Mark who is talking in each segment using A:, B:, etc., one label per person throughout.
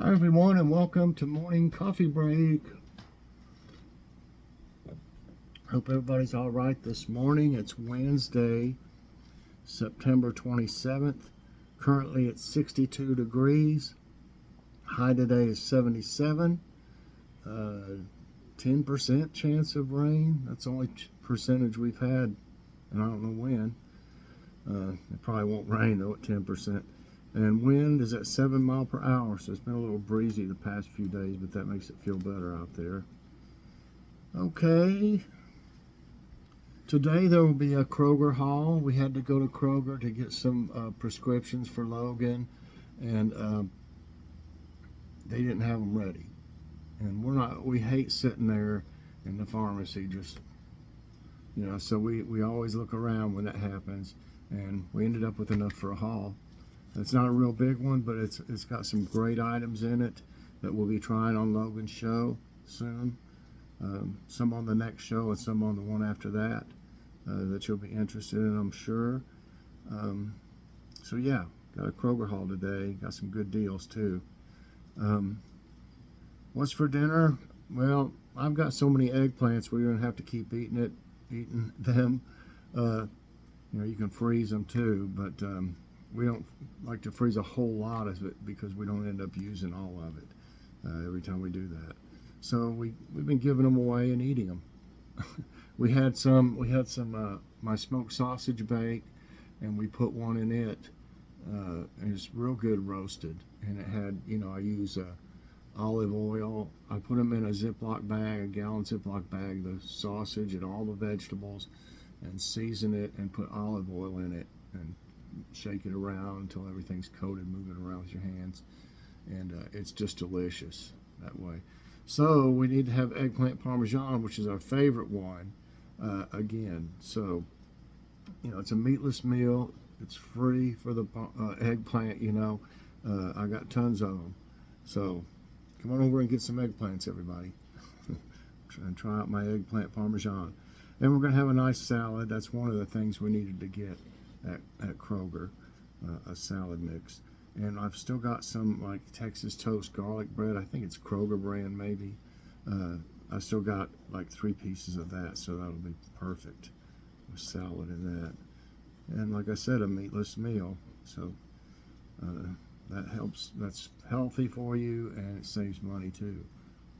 A: Hi everyone, and welcome to morning coffee break. Hope everybody's all right this morning. It's Wednesday, September 27th. Currently it's 62 degrees. High today is 77. 10% chance of rain. That's the only percentage we've had, and I don't know when. It probably won't rain though at 10%. And wind is at 7 miles per hour, so it's been a little breezy the past few days, but that makes it feel better out there. Okay, today there will be a Kroger haul. We had to go to Kroger to get some prescriptions for Logan, and they didn't have them ready. And we hate sitting there in the pharmacy just, so we always look around when that happens, and we ended up with enough for a haul. It's not a real big one, but it's got some great items in it that we'll be trying on Logan's show soon. Some on the next show and some on the one after that that you'll be interested in, I'm sure. So yeah, got a Kroger haul today. Got some good deals too. What's for dinner? Well, I've got so many eggplants we're gonna have to keep eating them. You can freeze them too, but we don't like to freeze a whole lot of it because we don't end up using all of it every time we do that. So we've been giving them away and eating them. we had some my smoked sausage bake, and we put one in it. And it's real good roasted, and it had, I use olive oil. I put them in a Ziploc bag, a gallon Ziploc bag, the sausage and all the vegetables, and season it and put olive oil in it and shake it around until everything's coated, move it around with your hands, and it's just delicious that way. So we need to have eggplant parmesan, which is our favorite one, again. So it's a meatless meal. It's free for the eggplant. I got tons of them, so come on over and get some eggplants, everybody. And try out my eggplant parmesan. And we're going to have a nice salad. That's one of the things we needed to get at Kroger, a salad mix. And I've still got some like Texas toast garlic bread. I think it's Kroger brand maybe. I still got like 3 pieces of that, so that'll be perfect with salad in that. And like I said, a meatless meal, so that helps. That's healthy for you, and it saves money too,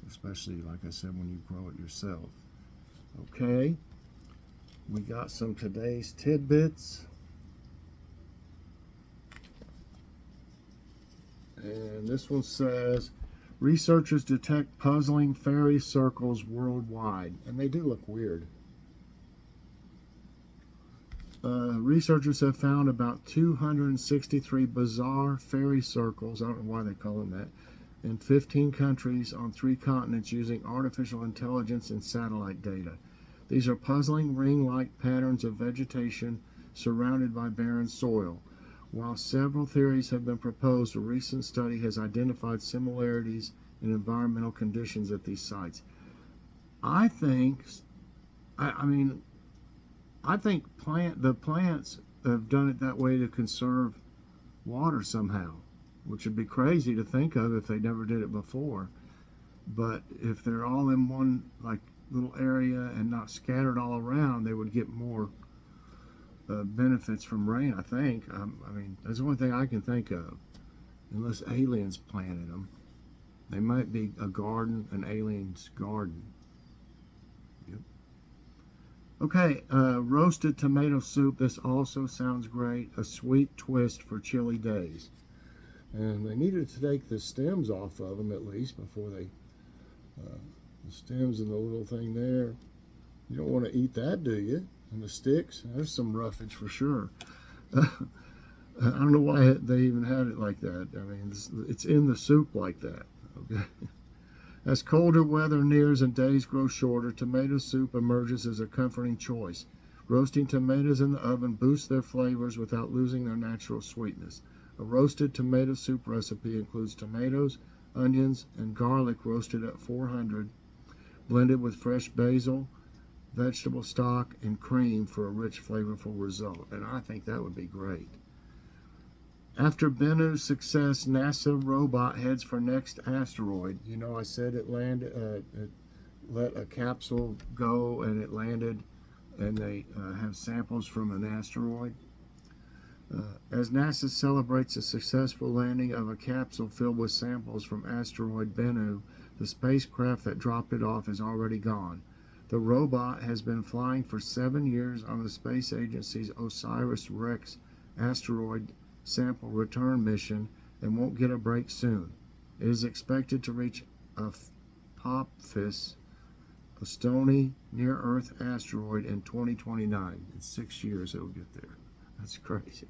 A: especially like I said when you grow it yourself. Okay, we got some today's tidbits. And this one says, researchers detect puzzling fairy circles worldwide. And they do look weird. Researchers have found about 263 bizarre fairy circles, I don't know why they call them that, in 15 countries on 3 continents using artificial intelligence and satellite data. These are puzzling ring-like patterns of vegetation surrounded by barren soil. While several theories have been proposed, a recent study has identified similarities in environmental conditions at these sites. I think the plants have done it that way to conserve water somehow, which would be crazy to think of if they never did it before. But if they're all in one like little area and not scattered all around, they would get more benefits from rain, I think. That's the only thing I can think of, unless aliens planted them. They might be a garden, an alien's garden. Yep. Okay, roasted tomato soup. This also sounds great. A sweet twist for chilly days. And they needed to take the stems off of them at least before they, the stems and the little thing there. You don't want to eat that, do you? And the sticks, there's some roughage for sure. I don't know why they even had it like that. It's in the soup like that. Okay. As colder weather nears and days grow shorter, tomato soup emerges as a comforting choice. Roasting tomatoes in the oven boosts their flavors without losing their natural sweetness. A roasted tomato soup recipe includes tomatoes, onions, and garlic roasted at 400, blended with fresh basil, vegetable stock, and cream for a rich, flavorful result. And I think that would be great. After Bennu's success, NASA robot heads for next asteroid. You know, I said it landed, it let a capsule go and it landed, and they have samples from an asteroid. As NASA celebrates a successful landing of a capsule filled with samples from asteroid Bennu, the spacecraft that dropped it off is already gone. The robot has been flying for 7 years on the space agency's OSIRIS-REx asteroid sample return mission and won't get a break soon. It is expected to reach Apophis, a stony near-Earth asteroid, in 2029. In 6 years it'll get there. That's crazy.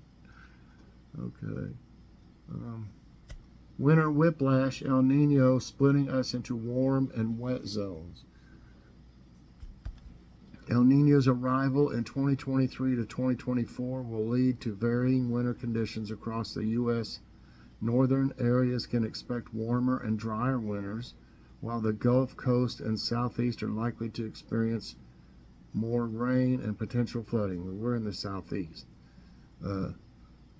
A: Okay. Winter whiplash, El Nino splitting us into warm and wet zones. El Nino's arrival in 2023 to 2024 will lead to varying winter conditions across the U.S. Northern areas can expect warmer and drier winters, while the Gulf Coast and Southeast are likely to experience more rain and potential flooding. We're in the Southeast.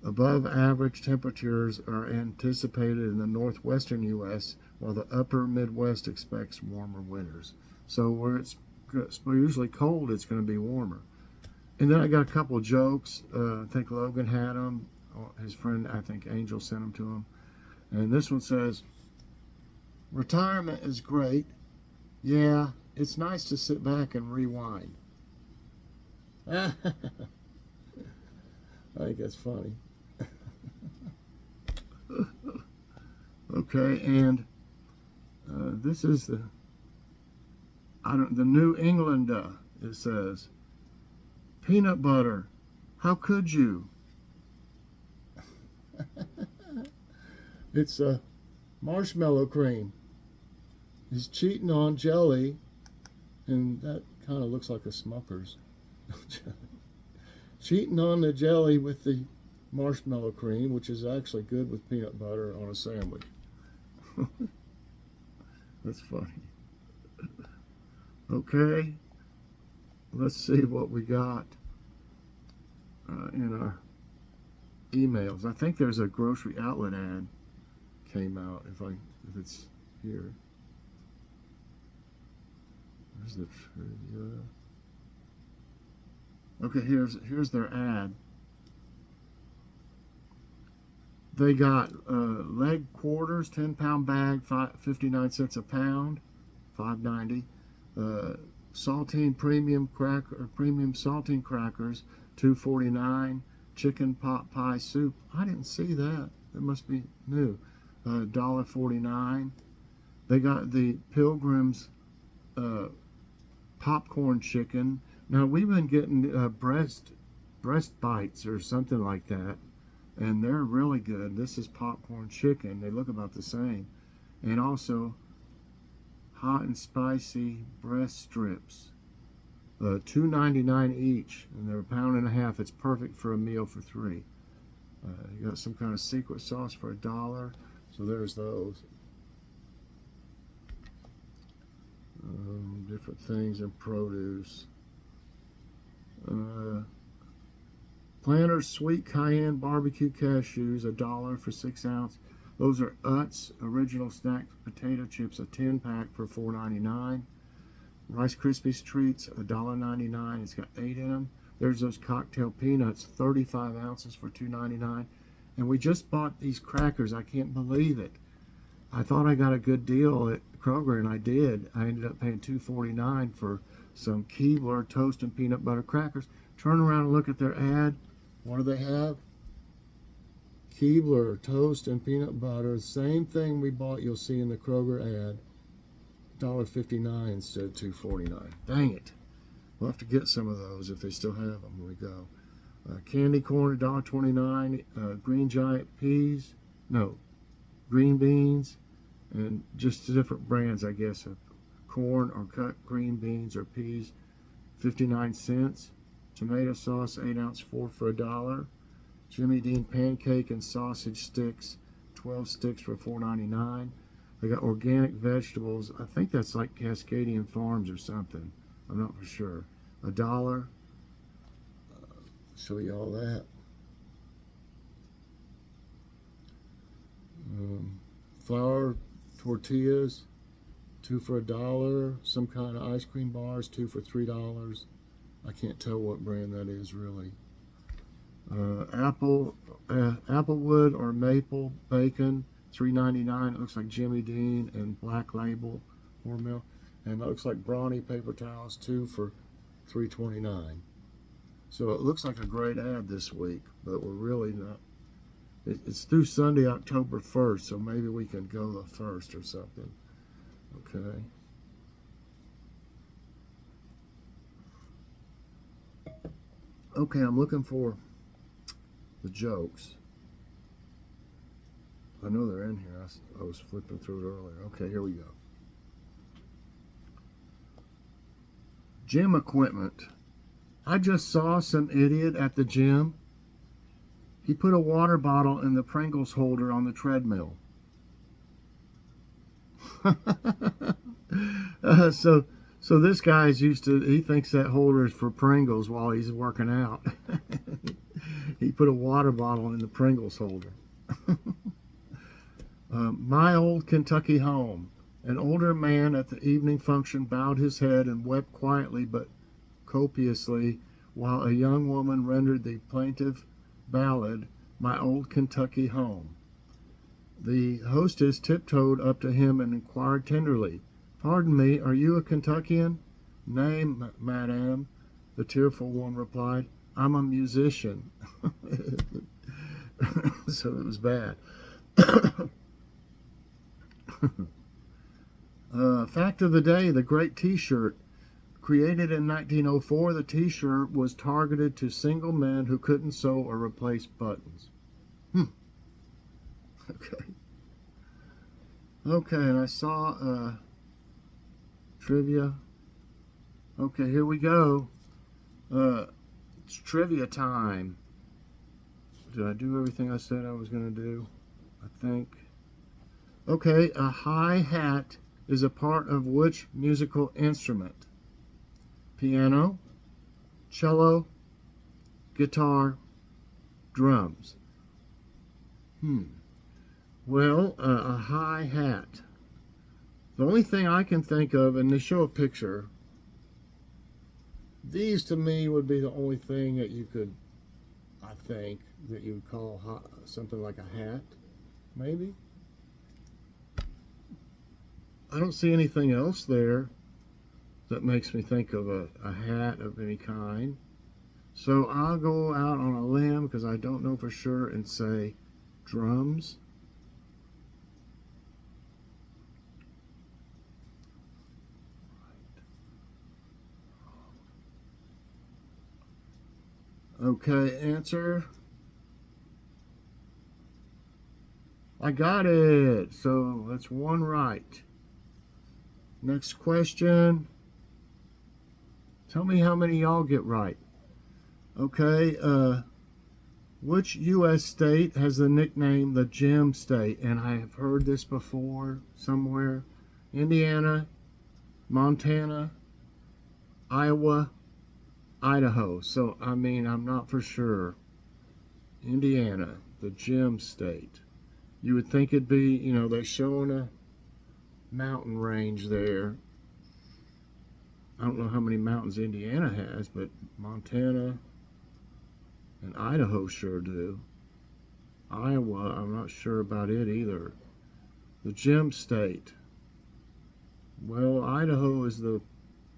A: Above average temperatures are anticipated in the northwestern U.S., while the upper Midwest expects warmer winters. So where it's usually cold, it's going to be warmer. And then I got a couple of jokes. I think Logan had them. His friend, I think Angel, sent them to him. And this one says, retirement is great. Yeah, it's nice to sit back and rewind. I think that's funny. Okay, and this is the New England. It says, peanut butter. How could you? It's a marshmallow cream. He's cheating on jelly, and that kind of looks like a Smucker's. Cheating on the jelly with the marshmallow cream, which is actually good with peanut butter on a sandwich. That's funny. Okay, let's see what we got in our emails. I think there's a grocery outlet ad came out. If it's here. Where's the trivia? Okay, here's their ad. They got leg quarters, 10-pound bag, 59 cents a pound, $5.90. Saltine premium saltine crackers, $2.49. Chicken pot pie soup. I didn't see that. That must be new. $1.49. They got the Pilgrim's popcorn chicken. Now we've been getting breast bites or something like that, and they're really good. This is popcorn chicken. They look about the same. And also hot and spicy breast strips, $2.99 each, and they're £1.50. It's perfect for a meal for 3. You got some kind of secret sauce for $1. So there's those. Different things in produce. Planters Sweet Cayenne Barbecue Cashews, $1 for 6 ounce. Those are Utz Original Snack Potato Chips, a 10-pack for $4.99. Rice Krispies Treats, $1.99. It's got 8 in them. There's those cocktail peanuts, 35 ounces for $2.99. And we just bought these crackers. I can't believe it. I thought I got a good deal at Kroger, and I did. I ended up paying $2.49 for some Keebler toast and peanut butter crackers. Turn around and look at their ad. What do they have? Keebler toast and peanut butter. Same thing we bought. You'll see in the Kroger ad. $1.59 instead of $2.49. Dang it. We'll have to get some of those if they still have them when we go. Candy corn, $1.29. Green beans, and just different brands, I guess, of corn or cut green beans or peas, 59 cents. Tomato sauce, 8 ounce, 4 for $1. Jimmy Dean pancake and sausage sticks, 12 sticks for $4.99. They got organic vegetables. I think that's like Cascadian Farms or something. I'm not for sure. $1. Show you all that. Flour tortillas, 2 for $1. Some kind of ice cream bars, 2 for $3. I can't tell what brand that is really. Applewood or maple bacon, $3.99. It looks like Jimmy Dean and Black Label Hormel. And it looks like Brawny paper towels, 2 for $3.29. So it looks like a great ad this week, but we're really not. It's through Sunday, October 1st, so maybe we can go the 1st or something. Okay. Okay, I'm looking for the jokes. I know they're in here. I was flipping through it earlier. Okay, here we go. Gym equipment. I just saw some idiot at the gym. He put a water bottle in the Pringles holder on the treadmill. So this guy's he thinks that holder is for Pringles while he's working out. He put a water bottle in the Pringles holder. My old Kentucky home. An older man at the evening function bowed his head and wept quietly but copiously while a young woman rendered the plaintive ballad, My Old Kentucky Home. The hostess tiptoed up to him and inquired tenderly, Pardon me, are you a Kentuckian? Nay, madame, the tearful one replied, I'm a musician. So it was bad. Fact of the day, the great T-shirt. Created in 1904, the T-shirt was targeted to single men who couldn't sew or replace buttons. Okay. Okay, and I saw trivia. Okay, here we go. It's trivia time. Did I do everything I said I was going to do? I think. Okay, a hi-hat is a part of which musical instrument? Piano, cello, guitar, drums. Well, a hi-hat. The only thing I can think of, and they show a picture, these to me would be the only thing that you could, I think, that you would call something like a hat, maybe. I don't see anything else there that makes me think of a hat of any kind. So I'll go out on a limb because I don't know for sure and say drums. Okay, answer. I got it. So that's one right. Next question. Tell me how many y'all get right. Okay, which U.S. state has the nickname the Gem State? And I have heard this before somewhere. Indiana, Montana, Iowa, Idaho. So, I mean, I'm not for sure. Indiana, the Gem State. You would think it'd be, you know, they're showing a mountain range there. I don't know how many mountains Indiana has, but Montana and Idaho sure do. Iowa, I'm not sure about it either. The Gem State. Well, Idaho is the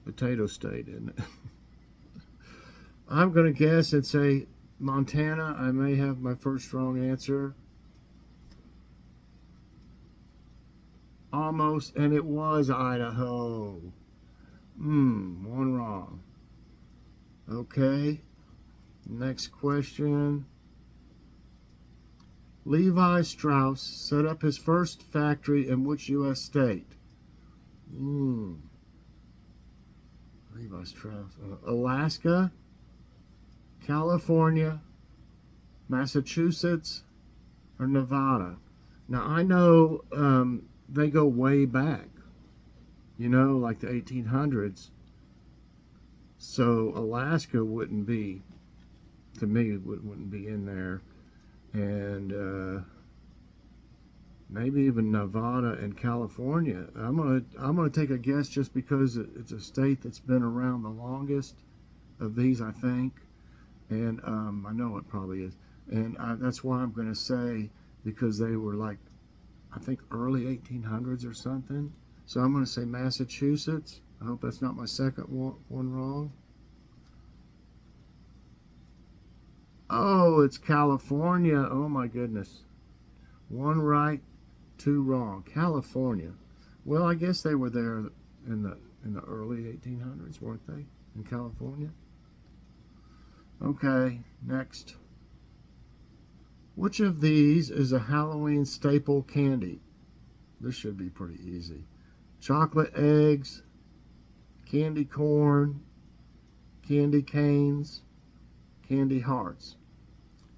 A: potato state, isn't it? I'm going to guess and say Montana. I may have my first wrong answer. Almost, and it was Idaho. One wrong. Okay. Next question. Levi Strauss set up his first factory in which U.S. state? Levi Strauss. Alaska, California, Massachusetts, or Nevada? Now, I know they go way back, you know, like the 1800s. So Alaska wouldn't be, to me, wouldn't be in there. And maybe even Nevada and California. I'm gonna take a guess just because it's a state that's been around the longest of these, I think, and I know it probably is, and that's why I'm gonna say, because they were like, I think early 1800s or something. So I'm gonna say Massachusetts. I hope that's not my second one wrong. Oh, it's California. Oh my goodness. One right, two wrong. California. Well, I guess they were there in the early 1800s, weren't they? In California. Okay, next. Which of these is a Halloween staple candy? This should be pretty easy. Chocolate eggs, candy corn, candy canes, candy hearts.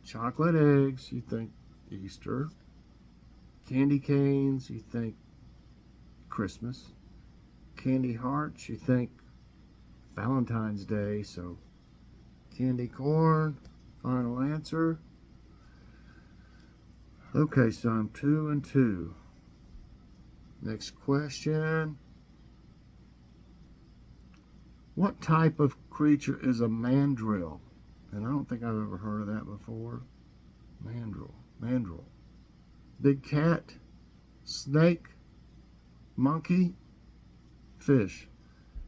A: Chocolate eggs, you think Easter. Candy canes, you think Christmas. Candy hearts, you think Valentine's Day. So candy corn, final answer. Okay, so I'm 2 and 2. Next question. What type of creature is a mandrill? And I don't think I've ever heard of that before. Mandrill. Big cat, snake, monkey, fish.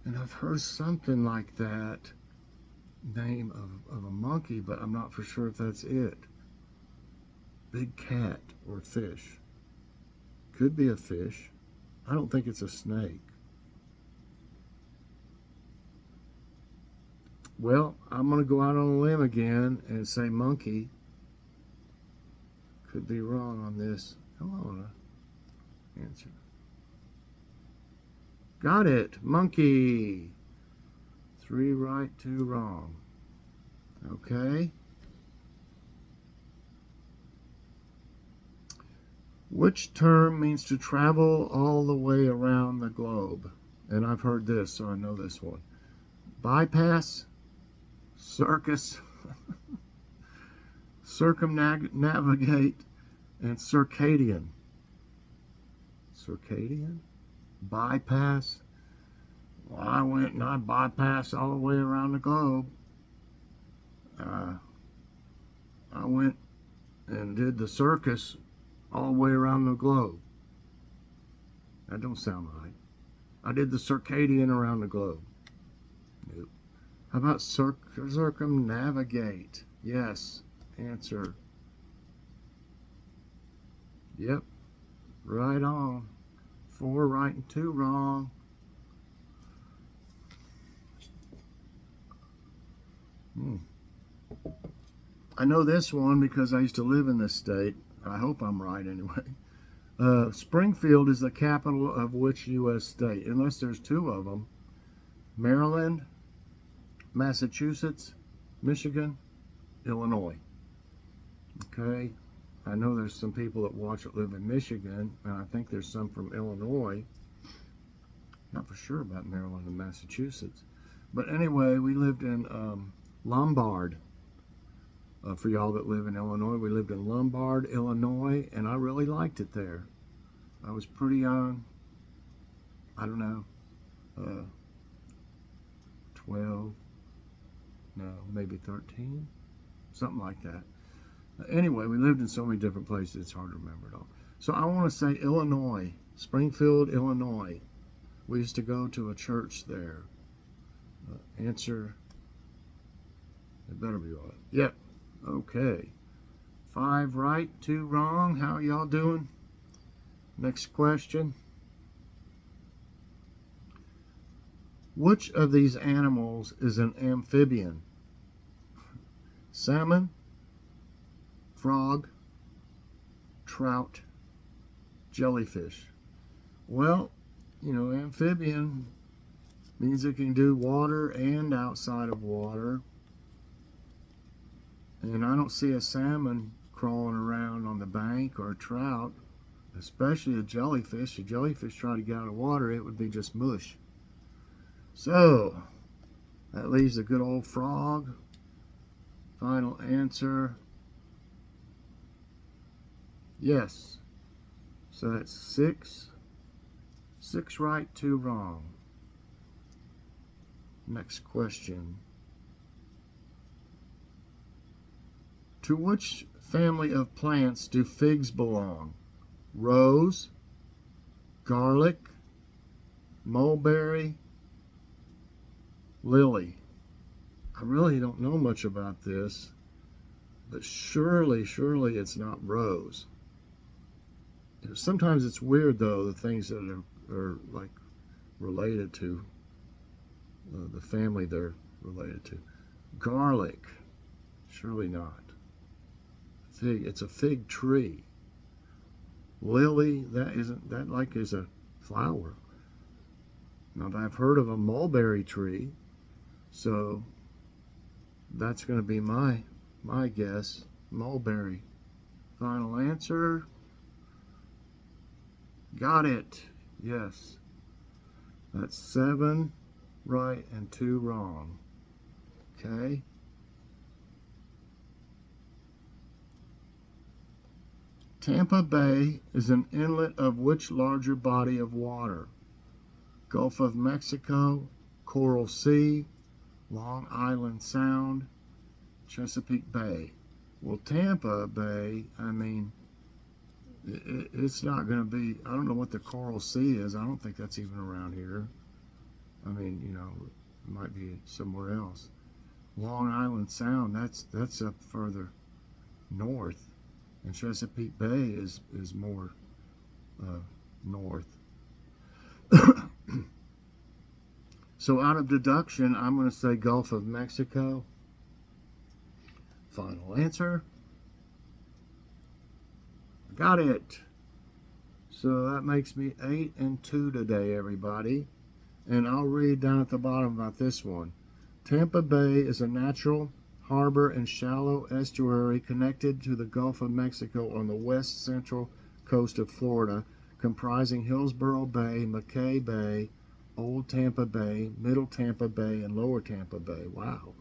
A: And I've heard something like that name of a monkey, but I'm not for sure if that's it. Big cat or fish. Could be a fish. I don't think it's a snake. Well, I'm going to go out on a limb again and say monkey. Could be wrong on this. Come on, answer. Got it. Monkey. 3 right, 2 wrong. Okay. Which term means to travel all the way around the globe? And I've heard this, so I know this one. Bypass, circus, circumnavigate, and circadian. Circadian? Bypass. Well, I went and I bypassed all the way around the globe. I went and did the circus all the way around the globe. That don't sound right. I did the circadian around the globe. Nope. How about circumnavigate? Yes. Answer. Yep. Right on. 4 right and 2 wrong. I know this one because I used to live in this state. I hope I'm right anyway. Springfield is the capital of which U.S. state? Unless there's 2 of them. Maryland, Massachusetts, Michigan, Illinois. Okay. I know there's some people that watch that live in Michigan, and I think there's some from Illinois. Not for sure about Maryland and Massachusetts. But anyway, we lived in Lombard. For y'all that live in Illinois, we lived in Lombard, Illinois, and I really liked it there. I was pretty young. I don't know, 12, no, maybe 13, something like that. Anyway, we lived in so many different places, it's hard to remember it all. So I want to say Illinois, Springfield, Illinois. We used to go to a church there. Answer, it better be right. Yep. Okay. 5 right, 2 wrong. How are y'all doing? Next question. Which of these animals is an amphibian? Salmon, frog, trout, jellyfish. Well, you know, amphibian means it can do water and outside of water. And I don't see a salmon crawling around on the bank, or a trout, especially a jellyfish. A jellyfish try to get out of water, it would be just mush. So, that leaves a good old frog. Final answer. Yes. So that's six. 6 right, 2 wrong. Next question. To which family of plants do figs belong? Rose, garlic, mulberry, lily. I really don't know much about this, but surely it's not rose. Sometimes it's weird though, the things that are like related to the family they're related to. Garlic, surely not. Fig, it's a fig tree. Lily, that like is a flower. Now I've heard of a mulberry tree, so that's going to be my guess. Mulberry. Final answer. Got it. Yes. That's 7 right and 2 wrong. Okay. Tampa Bay is an inlet of which larger body of water? Gulf of Mexico, Coral Sea, Long Island Sound, Chesapeake Bay. Well, Tampa Bay, I mean, it's not going to be, I don't know what the Coral Sea is. I don't think that's even around here. I mean, you know, it might be somewhere else. Long Island Sound, that's up further north. And Chesapeake Bay is more north. So out of deduction, I'm going to say Gulf of Mexico. Final answer. Got it. So that makes me 8 and 2 today, everybody. And I'll read down at the bottom about this one. Tampa Bay is a natural harbor and shallow estuary connected to the Gulf of Mexico on the west central coast of Florida, comprising Hillsborough Bay, McKay Bay, Old Tampa Bay, Middle Tampa Bay, and Lower Tampa Bay. Wow.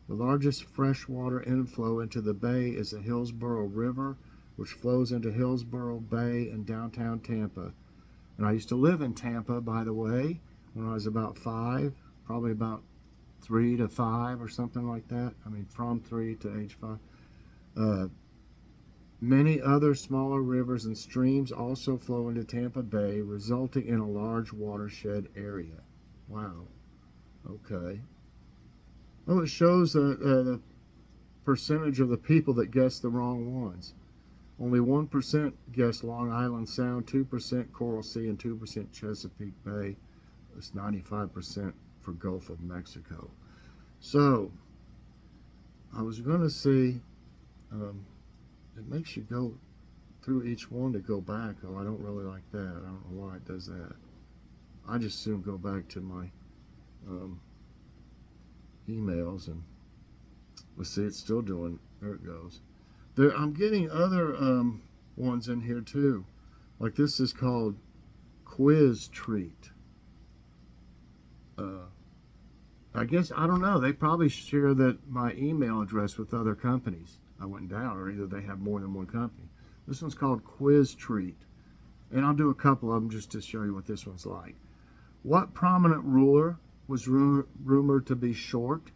A: The largest freshwater inflow into the bay is the Hillsborough River, which flows into Hillsborough Bay and downtown Tampa. And I used to live in Tampa, by the way, when I was about 5, probably about 3 to 5 or something like that. I mean, from 3 to age 5. Many other smaller rivers and streams also flow into Tampa Bay, resulting in a large watershed area. Wow. Okay. Well, it shows the percentage of the people that guessed the wrong ones. Only 1% guessed Long Island Sound, 2% Coral Sea, and 2% Chesapeake Bay. It's 95% for Gulf of Mexico. So, I was going to see, it makes you go through each one to go back. Oh, I don't really like that. I don't know why it does that. I just soon go back to my emails and let's see, it's still doing, there it goes. I'm getting other ones in here too. Like this is called Quiz Treat. I guess, I don't know, they probably share my email address with other companies. I went down, or either they have more than one company. This one's called Quiz Treat. And I'll do a couple of them just to show you what this one's like. What prominent ruler was rumored to be short?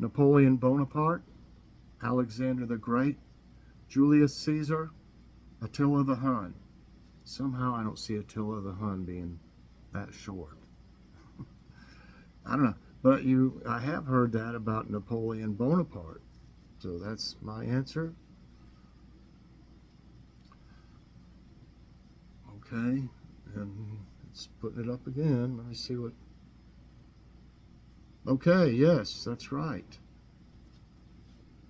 A: Napoleon Bonaparte, Alexander the Great, Julius Caesar, Attila the Hun. Somehow I don't see Attila the Hun being that short. I don't know, but I have heard that about Napoleon Bonaparte. So that's my answer. Okay, and it's putting it up again. Let me see what. Okay, yes, that's right.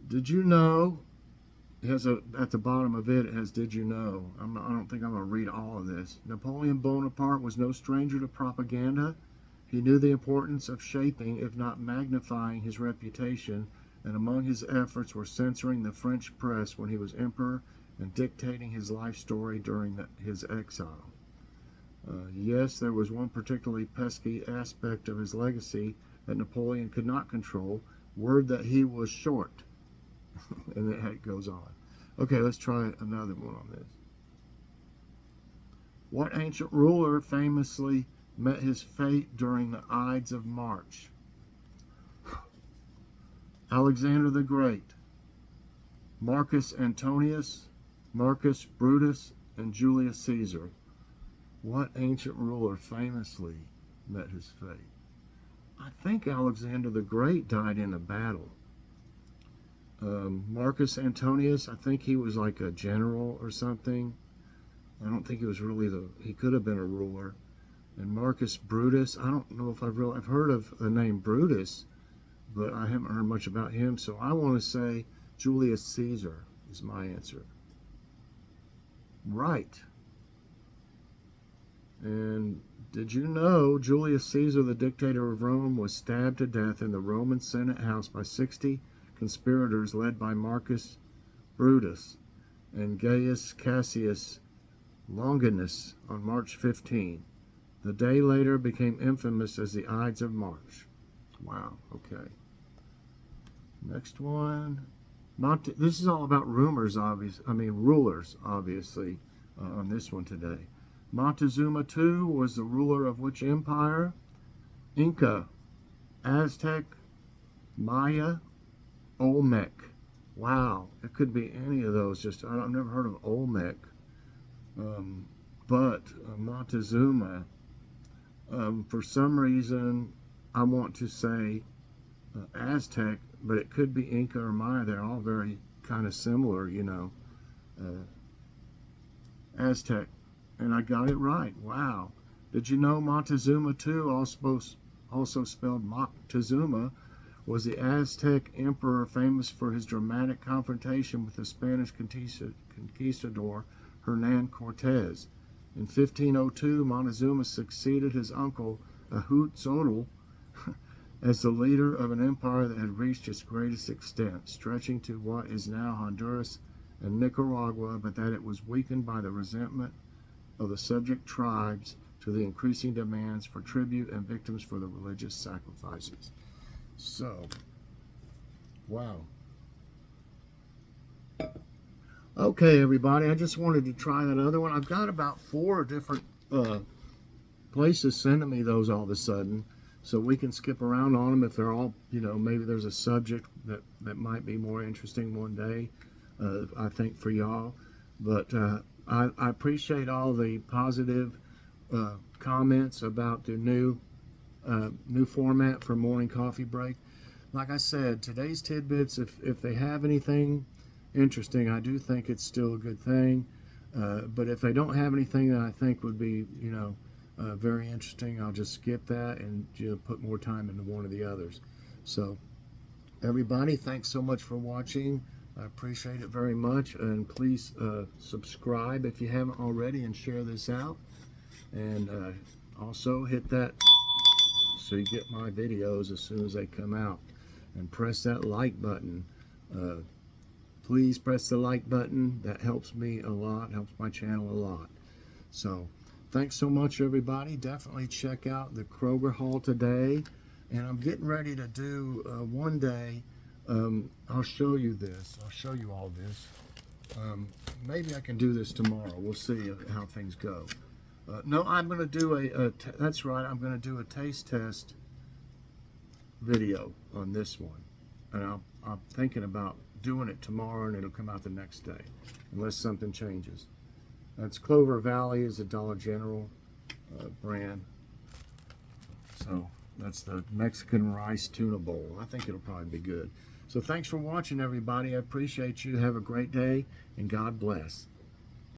A: Did you know? It has at the bottom of it has "Did you know?" I don't think I'm going to read all of this. Napoleon Bonaparte was no stranger to propaganda. He knew the importance of shaping, if not magnifying, his reputation, and among his efforts were censoring the French press when he was emperor and dictating his life story during his exile. Yes, there was one particularly pesky aspect of his legacy that Napoleon could not control, word that he was short. And it goes on. Okay, let's try another one on this. What ancient ruler famously met his fate during the Ides of March? Alexander the Great, Marcus Antonius, Marcus Brutus, and Julius Caesar. What ancient ruler famously met his fate? I think Alexander the Great died in a battle. Marcus Antonius, I think he was like a general or something. I don't think he was really he could have been a ruler. And Marcus Brutus, I don't know if I've heard of the name Brutus, but I haven't heard much about him. So I want to say Julius Caesar is my answer. Right. And did you know Julius Caesar, the dictator of Rome, was stabbed to death in the Roman Senate house by 60 conspirators led by Marcus Brutus and Gaius Cassius Longinus on March 15. The day later became infamous as the Ides of March. Wow, okay. Next one. This is all about rulers, obviously, on this one today. Montezuma II was the ruler of which empire? Inca, Aztec, Maya, Olmec. Wow, it could be any of those. I've never heard of Olmec. But Montezuma, for some reason, I want to say Aztec, but it could be Inca or Maya. They're all very kind of similar, you know. Aztec. And I got it right. Wow. Did you know Montezuma II, also spelled Moctezuma, was the Aztec emperor famous for his dramatic confrontation with the Spanish conquistador Hernan Cortez. In 1502, Montezuma succeeded his uncle, Ahuitzotl, as the leader of an empire that had reached its greatest extent, stretching to what is now Honduras and Nicaragua, but that it was weakened by the resentment of the subject tribes to the increasing demands for tribute and victims for the religious sacrifices. So, wow. Okay, everybody, I just wanted to try that other one. I've got about 4 different places sending me those all of a sudden, so we can skip around on them if they're all, you know, maybe there's a subject that might be more interesting one day, I think, for y'all. But I appreciate all the positive comments about the new format for morning coffee break. Like I said, today's tidbits, if they have anything interesting, I do think it's still a good thing. But if they don't have anything that I think would be, you know, very interesting, I'll just skip that and put more time into one of the others. So, everybody, thanks so much for watching. I appreciate it very much, and please subscribe if you haven't already, and share this out. And also hit that so you get my videos as soon as they come out, and press that like button. Please press the like button. That helps me a lot, helps my channel a lot. So thanks so much, everybody. Definitely check out the Kroger haul today, and I'm getting ready to do one day. I'll show you this. I'll show you all this. Maybe I can do this tomorrow. We'll see how things go. No, I'm going to do that's right, I'm going to do a taste test video on this one. And I'm thinking about doing it tomorrow, and it'll come out the next day, unless something changes. That's Clover Valley is a Dollar General brand. So that's the Mexican rice tuna bowl. I think it'll probably be good. So thanks for watching, everybody. I appreciate you. Have a great day, and God bless.